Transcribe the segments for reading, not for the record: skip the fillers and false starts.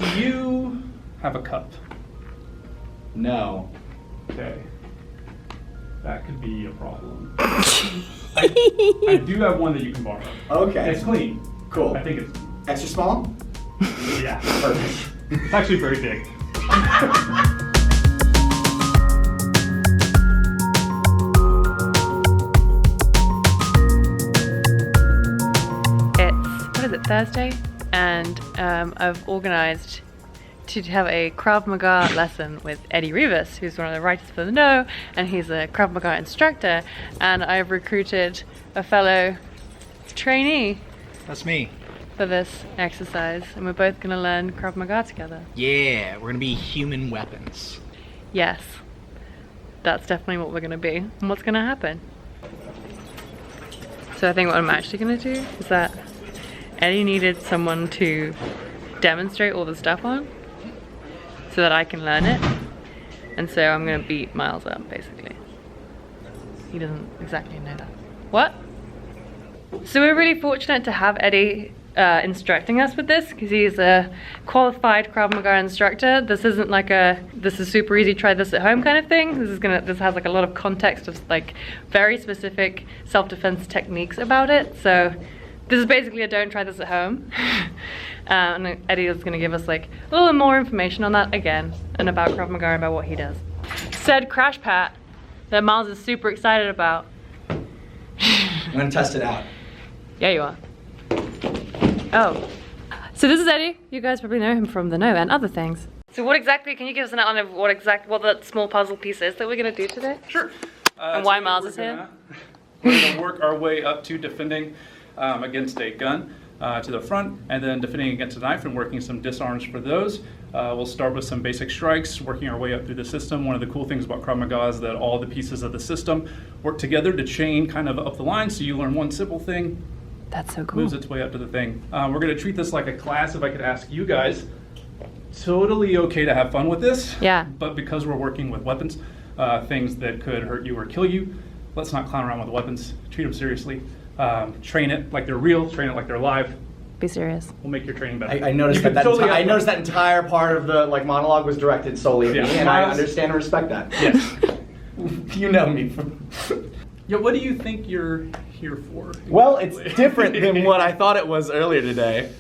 Do you have a cup? No. Okay. That could be a problem. I do have one that you can borrow. Okay. It's clean. Cool. I think it's, Extra small? yeah. Perfect. It's actually very big. Thursday, and I've organised to have a Krav Maga lesson with Eddie Rivas, who's one of the writers for The Know, and he's a Krav Maga instructor, and I've recruited a fellow trainee. That's me. For this exercise, and we're both going to learn Krav Maga together. Yeah, we're gonna be human weapons. Yes, that's definitely what we're going to be, and what's going to happen. So I think what I'm actually going to do is that Ellie needed someone to demonstrate all the stuff on so that I can learn it. And so I'm gonna beat Miles up, basically. He doesn't exactly know that. What? So we're really fortunate to have Eddie instructing us with this, because he's a qualified Krav Maga instructor. This isn't like a, this is super easy, try this at home kind of thing. This has like a lot of context of like very specific self-defense techniques about it. So this is basically a don't try this at home. And Eddie is going to give us like a little more information on that again, and about Krav Maga and about what he does. Said crash pad that Miles is super excited about. I'm gonna test it out. Yeah, you are. Oh. So this is Eddie. You guys probably know him from The Know and other things. So what exactly, can you give us an outline of what that small puzzle piece is that we're going to do today? Sure. And why Miles is here? We're going to work our way up to defending against a gun to the front, and then defending against a knife and working some disarms for those. We'll start with some basic strikes, working our way up through the system. One of the cool things about Krav Maga is that all the pieces of the system work together to chain kind of up the line, so you learn one simple thing, That's so cool. moves its way up to the thing. We're going to treat this like a class. If I could ask you guys, totally okay to have fun with this. Yeah. But because we're working with weapons, things that could hurt you or kill you, let's not clown around with weapons. Treat them seriously. Train it like they're real. Train it like they're live. Be serious. We'll make your training better. I noticed You that, can totally I noticed that entire part of the monologue was directed solely at Yeah. me, and I understand and respect that. Yes. You know me from. Yeah. What do you think you're here for? Well, it's different than what I thought it was earlier today.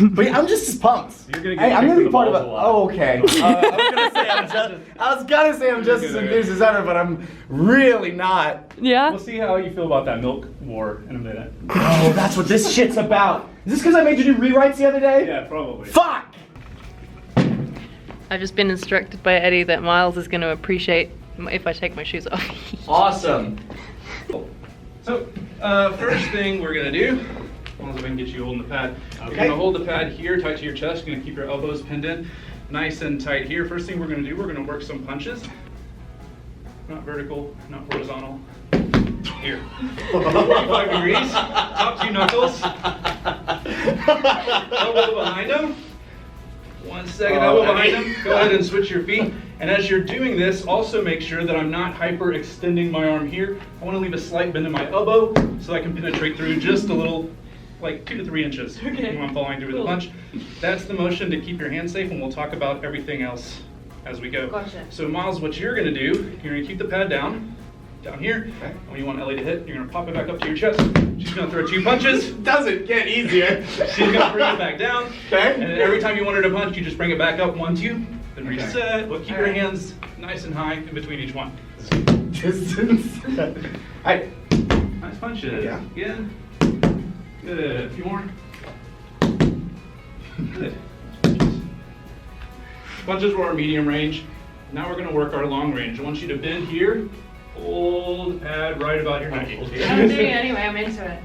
But I'm just as pumped. You're gonna get I'm kicked gonna in be the part of balls it. a lot. Oh, okay. I was gonna say I'm just as enthused as ever, but I'm really not. Yeah? We'll see how you feel about that milk war in a minute. Oh, that's what this shit's about. Is this because I made you do rewrites the other day? Yeah, probably. Fuck! I've just been instructed by Eddie that Miles is going to appreciate if I take my shoes off. Awesome. So, first thing we're gonna do, as long as we can get you holding the pad, you're Okay. gonna hold the pad here, tight to your chest. You're gonna keep your elbows pinned in, nice and tight here. First thing we're gonna do, we're gonna work some punches. Not vertical, not horizontal. Here. 45 degrees. Top two knuckles. Elbow behind them. 1 second, elbow behind them. Go ahead and switch your feet. And as you're doing this, also make sure that I'm not hyper extending my arm here. I want to leave a slight bend in my elbow so I can penetrate through just a little, like 2 to 3 inches when I'm following through with the punch. That's the motion to keep your hands safe, and we'll talk about everything else as we go. Gotcha. So Miles, what you're going to do, you're going to keep the pad down here. And when you want Ellie to hit, you're going to pop it back up to your chest. She's going to throw 2 punches. Doesn't get easier. She's going to bring it back down. Okay. And then every time you want her to punch, you just bring it back up 1, 2, then reset. But keep your hands nice and high in between each one. Distance. Alright. Nice punches. Yeah. Again. Good. A few more. Good. Punches were our medium range. Now we're going to work our long range. I want you to bend here. Hold the pad right about your knuckles. I'm doing it anyway, I'm into it.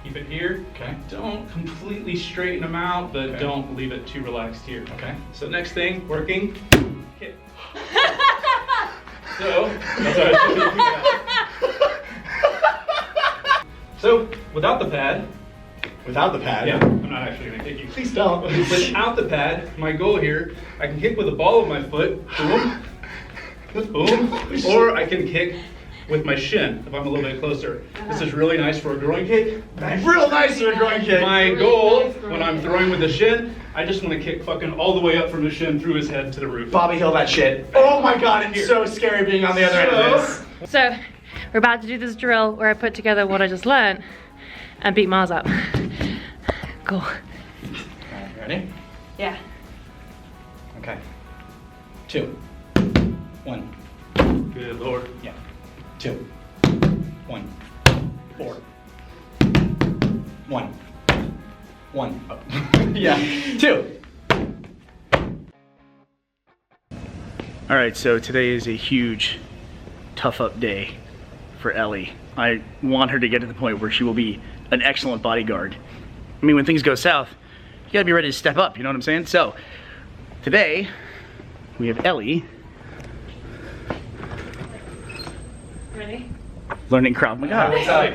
Keep it here. Okay. Don't completely straighten them out, but Okay. don't leave it too relaxed here. Okay. So next thing, working. Kick. So, that's what I told you to do that. So, without the pad, Without the pad. yeah, I'm not actually gonna kick you. Please don't. Without the pad, my goal here, I can kick with the ball of my foot, boom, boom, or I can kick with my shin if I'm a little bit closer. This is really nice for a groin kick. Real nice for a groin kick. My goal when I'm throwing with the shin, I just want to kick fucking all the way up from the shin through his head to the roof. Bobby Hill that shit. Oh my god, it's so scary being on the other end of this. So, we're about to do this drill where I put together what I just learned and beat Miles up. Cool. Alright, ready? Yeah. Okay. 2. 1. Good lord. Yeah. 2. 1. 4. 1. 1. Oh. Yeah. 2. All right, so today is a huge tough up day for Ellie. I want her to get to the point where she will be an excellent bodyguard. I mean, when things go south, you gotta be ready to step up, you know what I'm saying? So, today, we have Ellie Ready? learning Krav Maga. What's up?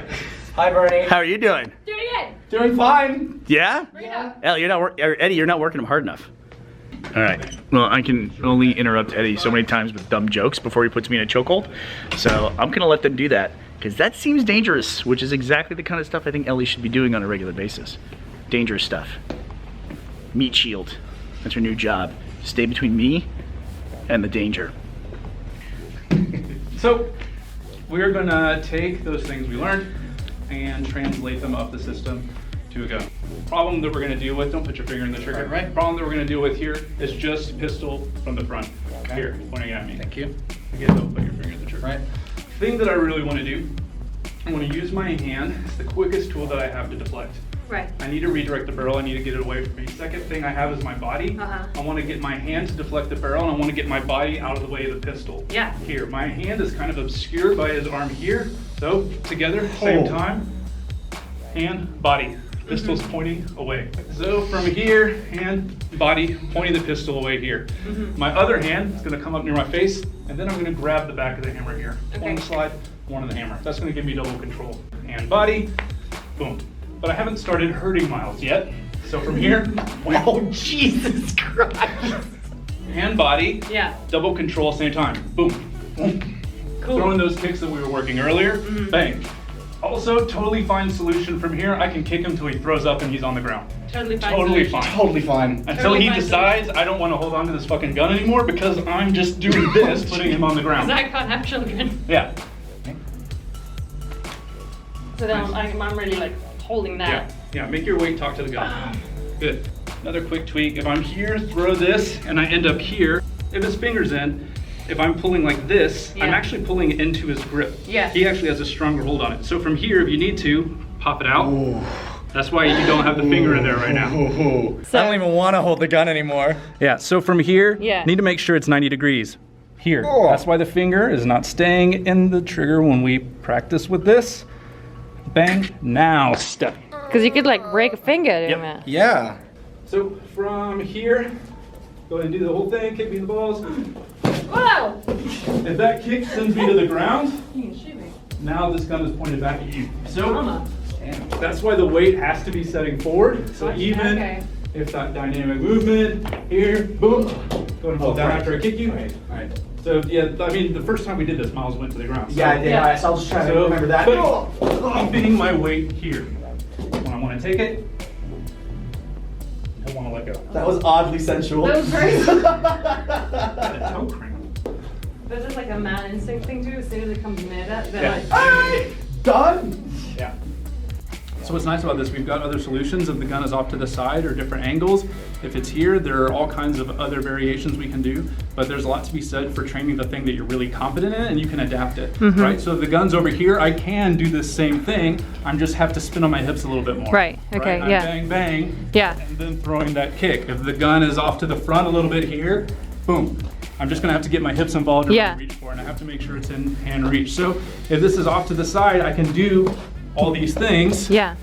Hi, Burnie. How are you doing? Do it again. Doing fine. Yeah? Yeah. Ellie, Eddie, you're not working them hard enough. All right, well, I can only interrupt Eddie so many times with dumb jokes before he puts me in a chokehold. So I'm gonna let them do that, because that seems dangerous, which is exactly the kind of stuff I think Ellie should be doing on a regular basis. Dangerous stuff. Meat shield, that's her new job. Stay between me and the danger. So, we're gonna take those things we learned and translate them up the system to a gun. Problem that we're gonna deal with, don't put your finger in the trigger, right? Problem that we're gonna deal with here is just pistol from the front. Okay. Here, pointing at me. Thank you. Again, don't put your finger in the trigger. Right. Thing that I really wanna do, I wanna use my hand. It's the quickest tool that I have to deflect. Right. I need to redirect the barrel, I need to get it away from me. Second thing I have is my body. Uh-huh. I want to get my hand to deflect the barrel, and I want to get my body out of the way of the pistol. Yeah. Here, my hand is kind of obscured by his arm here. So, together, same time, hand, body. Pistol's pointing away. So from here, hand, body, pointing the pistol away here. My other hand is gonna come up near my face, and then I'm gonna grab the back of the hammer here. One on the slide, one on the hammer. That's gonna give me double control. Hand, body, boom. But I haven't started hurting Miles yet. So from here, Oh, Jesus Christ. hand, body, Yeah. double control, same time. Boom, boom. Cool. Throwing those kicks that we were working earlier, bang. Also, totally fine solution from here. I can kick him till he throws up and he's on the ground. Totally fine. Totally solution. fine. Totally fine. Until Totally he fine decides I don't want to hold on to this fucking gun anymore because I'm just doing this, putting him on the Because ground. I can't have children. Yeah, So then I'm really like holding yeah, that. yeah. Make your weight talk to the gun. Good. Another quick tweak. If I'm here, throw this, and I end up here. If his finger's in, if I'm pulling like this, I'm Yeah. actually pulling into his grip. Yeah. He actually has a stronger hold on it. So from here, if you need to, pop it out. That's why you don't have the finger in there right now. So, I don't even want to hold the gun anymore. Yeah, so from here, Yeah. need to make sure it's 90 degrees. Here. Oh. That's why the finger is not staying in the trigger when we practice with this. Bang, now step. because you could like break a finger doing Yep. that. Yeah. So from here, go ahead and do the whole thing, kick me in the balls. Whoa! If that kick sends me to the ground, You can shoot me. now this gun is pointed back at you. So Mama. that's why the weight has to be setting forward. So Gotcha, even okay. if that dynamic movement, here, boom, go and hold down right. after I kick you. Right. So yeah, I mean, the first time we did this, Miles went to the ground. So Yeah, I did. Yeah. Alright, so I'll just try to So, remember that. but keeping my weight here. When I want to take it, I don't want to let go. That was oddly sensual. That was very. Got a toe cramp. There's just like a man instinct thing too. As soon as it comes near that, they're Yeah. like, Alright, done. Yeah. So what's nice about this, we've got other solutions if the gun is off to the side or different angles. If it's here, there are all kinds of other variations we can do, but there's a lot to be said for training the thing that you're really competent in and you can adapt it, right? So if the gun's over here, I can do this same thing, I just have to spin on my hips a little bit more. Right, okay, I'm yeah. Bang, bang, Yeah. and then throwing that kick. If the gun is off to the front a little bit here, boom. I'm just gonna have to get my hips involved and Yeah. reach for it, and I have to make sure it's in hand reach. So if this is off to the side, I can do all these things yeah.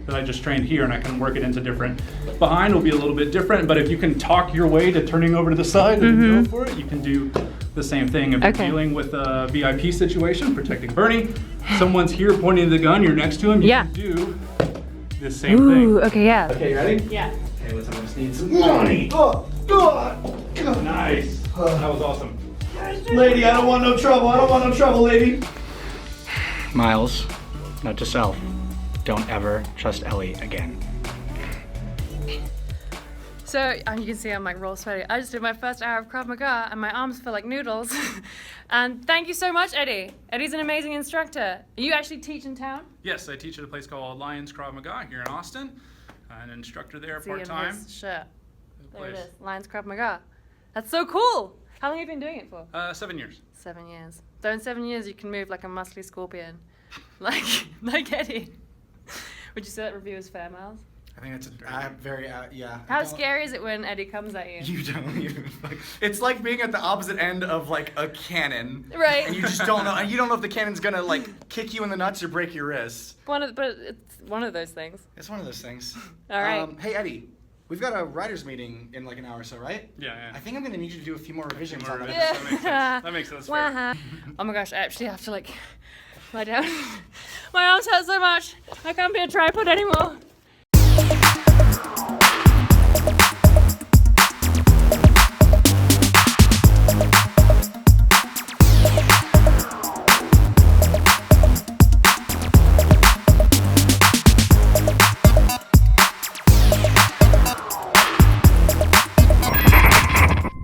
that I just trained here, and I can work it into different. Behind will be a little bit different, but if you can talk your way to turning over to the side and then go for it, you can do the same thing. If Okay. you're dealing with a VIP situation, protecting Burnie, someone's here pointing the gun, you're next to him, you Yeah. can do the same Ooh, thing. okay, yeah. Okay, you ready? Yeah. Okay, let's just need some money. Nice. That was awesome. Lady, I don't want no trouble. I don't want no trouble, lady. Miles, note to self, don't ever trust Ellie again. So, you can see I'm like raw sweaty. I just did my first hour of Krav Maga and my arms feel like noodles. And thank you so much, Eddie. Eddie's an amazing instructor. You actually teach in town? Yes, I teach at a place called Lions Krav Maga here in Austin. An instructor there See him, part-time. his shirt. There it place. is, Lions Krav Maga. That's so cool. How long have you been doing it for? 7 years. 7 years. So in 7 years you can move like a muscly scorpion. like Eddie. Would you say that review is fair, Miles? I think it's very, yeah. How scary is it when Eddie comes at you? You don't even, it's like being at the opposite end of like a cannon. Right. And you just don't know, you don't know if the cannon's gonna like kick you in the nuts or break your wrists. But it's one of those things. It's one of those things. All right. Hey Eddie, we've got a writers meeting in like an hour or so, right? Yeah. I think I'm gonna need you to do a few more revisions on that. Yeah. That makes sense. That makes sense. Fair. Wow. Oh my gosh, I actually have to like lie down. My arms hurt so much. I can't be a tripod anymore.